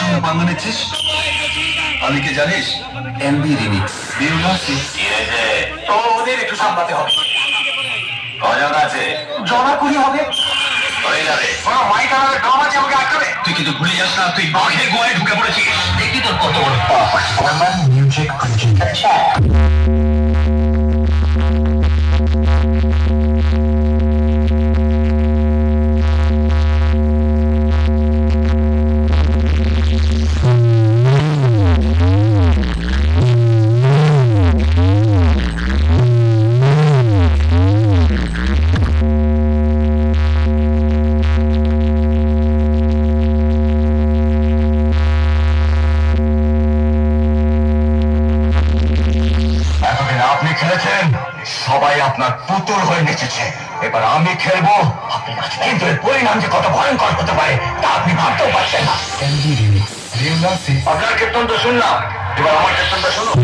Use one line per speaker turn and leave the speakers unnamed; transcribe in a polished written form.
সঙ্গে পাঙ্গা নিচ্ছিস? আমি কে জানিস? এমবি রিমিক্স বিউলাসি।
তো ওদের একটু সামলাতে হবে।
কজন আছে?
জমা করি হবে।
হয়ে যাবে।
ওরা মাইক আমাকে ড্রাম আছে, আমাকে আটকাবে।
তুই কিন্তু ভুলে যাস না, তুই বাঘের গোয়ায় ঢুকে পড়েছিস। দেখবি তোর কত বড়
মিউজিক আচ্ছা
খেলেছেন, সবাই আপনার পুতুল হয়ে নেচেছে। এবার আমি খেলবো, আপনি নাচবেন। কিন্তু এর পরিণাম যে কত ভয়ঙ্কর হতে পারে তা আপনি ভাবতেও পারছেন না।
এমবি রিমিক্স
আপনার কীর্তন তো শুনলাম, এবার আমার কীর্তনটা শুনুন।